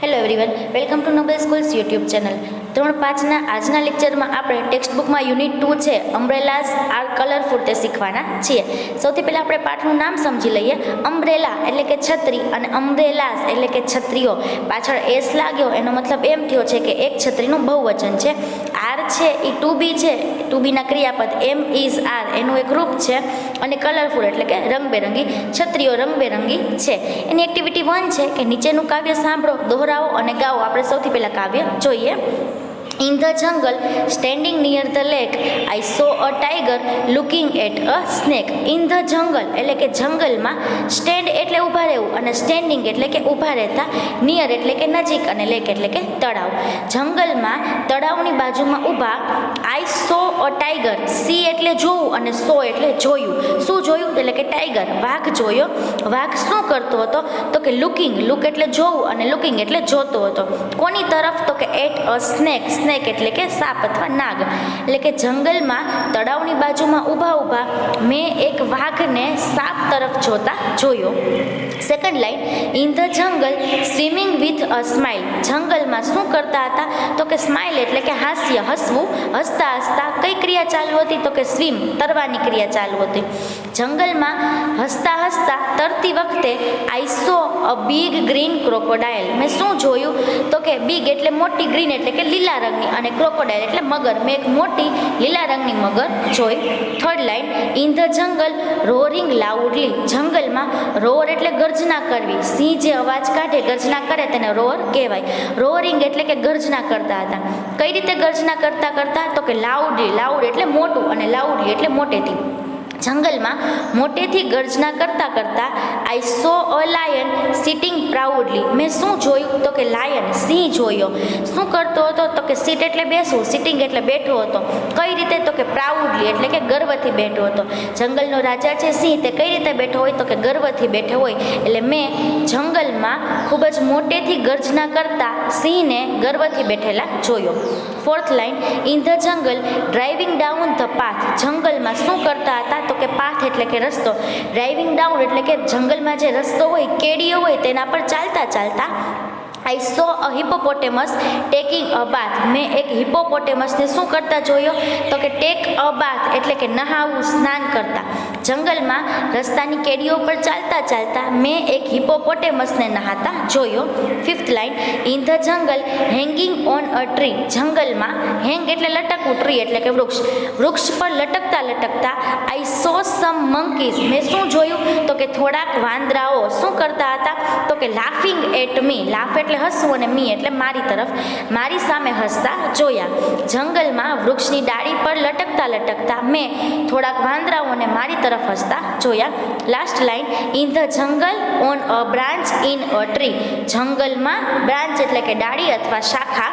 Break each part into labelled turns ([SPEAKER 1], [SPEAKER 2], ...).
[SPEAKER 1] Hello everyone, welcome to Nobel schools YouTube channel. ધોરણ 5ના આજના લેક્ચરમાં આપણે ટેક્સ્ટબુકમાં યુનિટ 2 છે અમ્બ્રેલાઝ આર કલરફુલ તે શીખવાના છીએ. સૌથી પહેલાં આપણે પાઠનું નામ સમજી લઈએ. અમ્બ્રેલા એટલે કે છત્રી અને અમ્બ્રેલાઝ એટલે કે છત્રીઓ. પાછળ એસ લાગ્યો એનો મતલબ એમ થયો છે કે એક છત્રીનું બહુવચન છે. આર છે એ ટુ બી છે, ટુ બીના ક્રિયાપદ એમ ઇઝ આર એનું એક રૂપ છે. અને કલરફુલ એટલે કે રંગબેરંગી, છત્રીઓ રંગબેરંગી છે. એની એક્ટિવિટી 1 છે કે નીચેનું કાવ્ય સાંભળો, દોહરાવો અને ગાઓ. આપણે સૌથી પહેલાં કાવ્ય જોઈએ. In the jungle, standing near the lake, I saw a tiger looking at a snake. In the jungle એટલે કે જંગલમાં, સ્ટેન્ડ એટલે ઊભા રહેવું અને સ્ટેન્ડિંગ એટલે કે ઊભા રહેતા, નિયર એટલે કે નજીક અને લેક એટલે કે તળાવ. જંગલમાં તળાવની બાજુમાં ઊભા. આઈ સો અ ટાઈગર, સી એટલે જોવું અને સો એટલે જોયું. શું જોયું? એટલે કે ટાઈગર, વાઘ જોયો. વાઘ શું કરતો હતો? તો કે લુકિંગ, લુક એટલે જોવું અને લુકિંગ એટલે જોતો હતો. કોની તરફ? તો કે એટ અ સ્નેક, સ્નેક એટલે કે સાપ અથવા નાગ. એટલે કે જંગલમાં તળાવની બાજુમાં ઊભા મેં એક વાઘને સાપ તરફ જોતા જોયો. Second line, in the jungle swimming with a smile. જંગલમાં શું કરતા હતા? તો કે સ્માઇલ એટલે કે હાસ્ય, હસવું. હસતા હસતા કઈ ક્રિયા ચાલુ હતી? તો કે સ્વિમ, તરવાની ક્રિયા ચાલુ હતી. જંગલમાં હસતા હસતા તરતી વખતે આઈ સો અ બિગ ગ્રીન ક્રોકોડાઇલ. મેં શું જોયું? તો કે બિગ એટલે મોટી, ગ્રીન એટલે કે લીલા રંગની અને ક્રોકોડાઇલ એટલે મગર. મેં એક મોટી લીલા રંગની મગર જોઈ. Third line, in the jungle roaring loudly. જંગલમાં રોર એટલે ગર્જના કરવી. સિંહ જે અવાજ કાઢે, ગર્જના કરે તેને રોર કહેવાય. રોરિંગ એટલે કે ગર્જના કરતા હતા. કઈ રીતે ગર્જના કરતા? તો કે લાઉડલી, લાઉડ એટલે મોટું અને લાઉડલી એટલે મોટેથી. જંગલમાં મોટેથી ગર્જના કરતા આઈ સો અ લાયન સિટિંગ પ્રાઉડલી. મેં શું જોયું? તો કે લાયન, સિંહ જોયો. શું કરતો હતો? તો કે સિટ એટલે બેસવું, સિટિંગ એટલે બેઠો હતો. કઈ રીતે? તો કે પ્રાઉડલી એટલે કે ગર્વથી બેઠો હતો. જંગલનો રાજા છે સિંહ, તે કઈ રીતે બેઠો હોય? તો કે ગર્વથી બેઠો હોય. એટલે મેં જંગલમાં ખૂબ જ મોટેથી ગર્જના કરતા સિંહને ગર્વથી બેઠેલા જોયો. Fourth line, in the jungle driving down the path. જંગલમાં શું કરતા હતા? તો કે પાથ એટલે કે રસ્તો. ડ્રાઇવિંગ ડાઉન એટલે કે જંગલમાં જે રસ્તો હોય, કેડીઓ હોય, તેના પર ચાલતા આઈ સો અ હિપોપોટેમસ ટેકિંગ અ બાથ. મેં એક હિપોપોટેમસને શું કરતા જોયો? તો કે ટેક અ બાથ એટલે કે નહાવું, સ્નાન કરતા. જંગલમાં રસ્તાની કેડીઓ પર ચાલતા મેં એક હિપોપોટેમસને નહાતા જોયો. Fifth line, in the jungle hanging on a tree. જંગલમાં હેંગ એટલે લટકવું, ટ્રી એટલે કે વૃક્ષ. વૃક્ષ પર લટકતા આઈ સો સમ મંકીઝ. મેં શું જોયું? તો કે થોડાક વાંદરાઓ શું કરતા હતા? તો કે લાફિંગ એટ મી. લાફ એટલે હસવું અને મી એટલે મારી તરફ, મારી સામે હસતા જોયા. જંગલમાં વૃક્ષની ડાળી પર લટકતા મેં થોડાક વાંદરાઓને મારી તરફ હસતા જોયા. Last line, in the jungle on a branch in a tree. જંગલમાં બ્રાન્ચ એટલે કે ડાળી અથવા શાખા.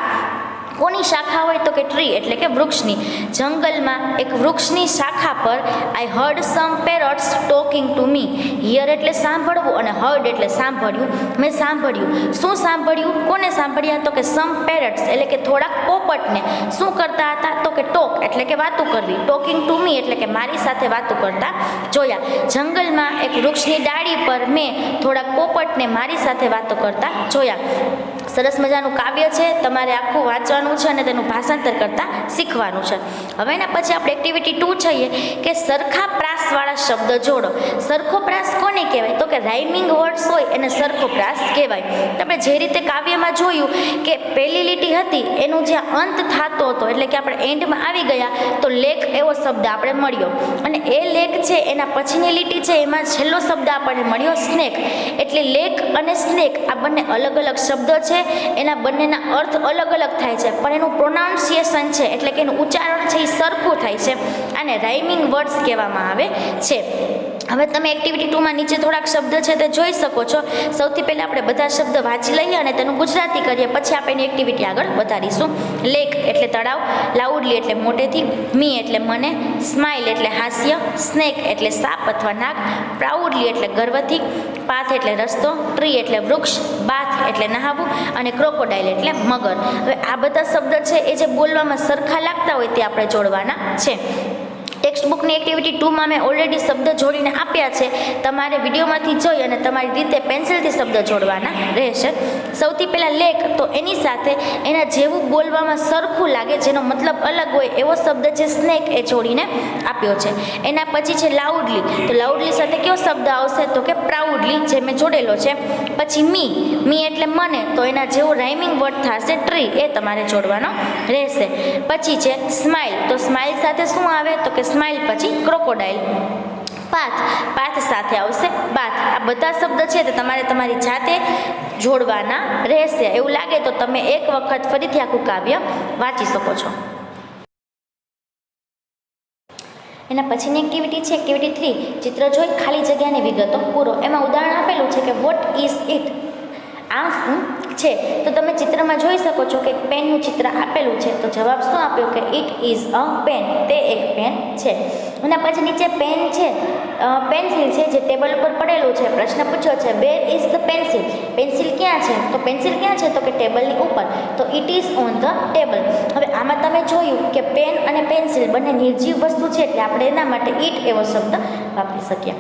[SPEAKER 1] કોની શાખા હોય? તો કે ટ્રી એટલે કે વૃક્ષની. જંગલમાં એક વૃક્ષની શાખા પર I heard some parrots talking to me. Here એટલે સાંભળવું અને હર્ડ એટલે સાંભળ્યું. મેં સાંભળ્યું. શું સાંભળ્યું? કોને સાંભળ્યા? તો કે સમ પેરોટ્સ એટલે કે થોડાક પોપટને. શું કરતા હતા? તો કે ટોક એટલે કે વાતું કરવી. ટોકિંગ ટુ મી એટલે કે મારી સાથે વાતું કરતા જોયા. જંગલમાં એક વૃક્ષની ડાળી પર મેં થોડાક પોપટને મારી સાથે વાતો કરતા જોયા. સરસ મજાનું કાવ્ય છે, તમારે આખું વાંચવાનું છે અને તેનું ભાષાંતર કરતા શીખવાનું છે. હવે એના પછી આપણે એક્ટિવિટી 2 છીએ કે સરખા પ્રાસવાળા શબ્દ જોડો. સરખો પ્રાસ કોને કહેવાય? તો કે રાઇમિંગ વર્ડ્સ હોય એને સરખો પ્રાસ કહેવાય. આપણે જે રીતે કાવ્યમાં જોયું કે પહેલી લીટી હતી એનું જ્યાં અંત થતો હતો એટલે કે આપણે એન્ડમાં આવી ગયા તો લેક એવો શબ્દ આપણે મળ્યો. અને એ લેક છે એના પછીની લીટી છે એમાં છેલ્લો શબ્દ આપણને મળ્યો સ્નેક. એટલે લેક અને સ્નેક આ બંને અલગ અલગ શબ્દો છે. એના બંનેના અર્થ અલગ અલગ થાય છે પણ એનું પ્રોનાઉન્સિએશન છે એટલે કે એનું ઉચ્ચારણ છે એ સરખું થાય છે. આને રાઇમિંગ વર્ડ્સ કહેવામાં આવે છે. હવે તમે એક્ટિવિટી 2માં નીચે થોડાક શબ્દ છે તે જોઈ શકો છો. સૌથી પહેલાં આપણે બધા શબ્દ વાંચી લઈએ અને તેનું ગુજરાતી કરીએ, પછી આપણે એની એક્ટિવિટી આગળ વધારીશું. લેક એટલે તળાવ, લાઉડલી એટલે મોટેથી, મી એટલે મને, સ્માઇલ એટલે હાસ્ય, સ્નેક એટલે સાપ અથવા નાગ, પ્રાઉડલી એટલે ગર્વથી, પાથ એટલે રસ્તો, ટ્રી એટલે વૃક્ષ, બાથ એટલે નહાવું અને ક્રોકોડાઇલ એટલે મગર. હવે આ બધા શબ્દ છે એ જે બોલવામાં સરખા લાગતા હોય તે આપણે જોડવાના છે. ટેક્સ્ટ ટેક્સ્ટ બુકની એક્ટિવિટી 2માં મેં ઓલરેડી શબ્દ જોડીને આપ્યા છે. તમારે વિડીયોમાંથી જોઈ અને તમારી રીતે પેન્સિલથી શબ્દ જોડવાના રહેશે. સૌથી પહેલાં લેક, તો એની સાથે એના જેવું બોલવામાં સરખું લાગે, જેનો મતલબ અલગ હોય એવો શબ્દ છે સ્નેક, એ જોડીને આપ્યો છે. એના પછી છે લાઉડલી, તો લાઉડલી સાથે કયો શબ્દ આવશે તો કે પ્રાઉડલી, જે મેં જોડેલો છે. પછી મી એટલે મને, તો એના જેવું રાઇમિંગ વર્ડ થશે ટ્રી, એ તમારે જોડવાનો રહેશે. પછી છે સ્માઇલ, તો સ્માઇલ સાથે શું આવે તો કે સ્માઇલ પછી ક્રોકોડાઇલ. પાથ સાથે આવશે બાથ. આ બધા શબ્દ છે તે તમારે તમારી જાતે જોડવાના રહેશે. એવું લાગે તો તમે એક વખત ફરીથી આખું કાવ્ય વાંચી શકો છો. એના પછીની એક્ટિવિટી છે એક્ટિવિટી 3, ચિત્ર જોઈ ખાલી જગ્યાની વિગતો પૂરો. એમાં ઉદાહરણ આપેલું છે કે વોટ ઇઝ ઇટ, આ શું છે. તો તમે ચિત્રમાં જોઈ શકો છો કે પેનનું ચિત્ર આપેલું છે. તો જવાબ શું આપ્યો કે ઇટ ઇઝ અ પેન, તે એક પેન છે. એના પછી નીચે પેન છે, પેન્સિલ છે જે ટેબલ ઉપર પડેલું છે. પ્રશ્ન પૂછ્યો છે where is the pencil, pencil ક્યાં છે, તો પેન્સિલ ક્યાં છે તો કે ટેબલની ઉપર, તો it is on the table. હવે આમાં તમે જોયું કે પેન અને પેન્સિલ બંને નિર્જીવ વસ્તુ છે, એટલે આપણે એના માટે ઇટ એવો શબ્દ વાપરી શકીએ.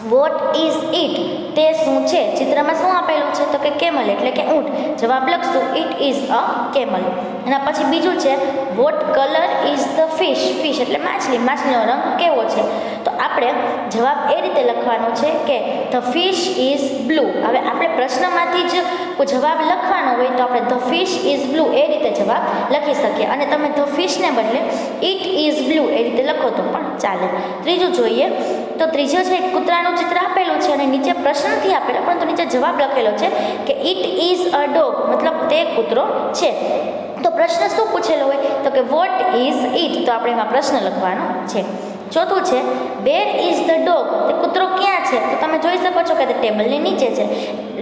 [SPEAKER 1] વોટ ઇઝ ઇટ, તે શું છે. ચિત્રમાં શું આપેલું છે તો કે કેમલ એટલે કે ઊંટ. જવાબ લખશું ઇટ ઇઝ અ કેમલ. એના પછી બીજું છે what colour is the fish એટલે માછલી, માછલીનો રંગ કેવો છે. તો આપણે જવાબ એ રીતે લખવાનો છે કે ધ ફિશ ઇઝ બ્લુ. હવે આપણે પ્રશ્નમાંથી જ જવાબ લખવાનો હોય તો આપણે ધ ફિશ ઇઝ બ્લુ એ રીતે જવાબ લખી શકીએ, અને તમે ધ ફિશને બદલે ઇટ ઇઝ બ્લુ એ રીતે લખો તો પણ ચાલે. ત્રીજું જોઈએ તો ત્રીજો છે કૂતરાનું ચિત્ર આપેલું છે અને નીચે પ્રશ્ન નથી આપેલો, પરંતુ નીચે જવાબ લખેલો છે કે ઇટ ઇઝ અ ડોગ, મતલબ તે કૂતરો છે. તો પ્રશ્ન શું પૂછેલો હોય તો કે વોટ ઇઝ ઇટ, તો આપણે એમાં પ્રશ્ન લખવાનો છે. ચોથું છે વેર ઇઝ ધ ડોગ, તે કૂતરો ક્યાં છે. તો તમે જોઈ શકો છો કે તે ટેબલની નીચે છે.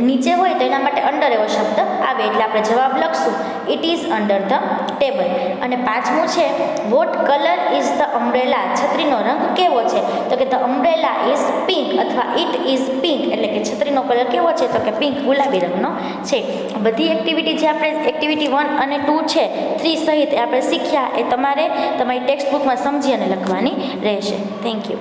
[SPEAKER 1] નીચે હોય તો એના માટે અંડર એવો શબ્દ આવે, એટલે આપણે જવાબ લખશું it is under the table. અને પાંચમું છે what colour is the umbrella, છત્રીનો રંગ કેવો છે. તો કે ધ અમ્બ્રેલા ઇઝ પિંક અથવા ઇટ ઇઝ પિંક, એટલે કે છત્રીનો કલર કેવો છે તો કે પિંક, ગુલાબી રંગનો છે. બધી એક્ટિવિટી જે આપણે એક્ટિવિટી 1 અને 2 છે 3 સહિત આપણે શીખ્યા, એ તમારે તમારી ટેક્સ્ટ બુકમાં સમજી અને લખવાની રહેશે. Thank you.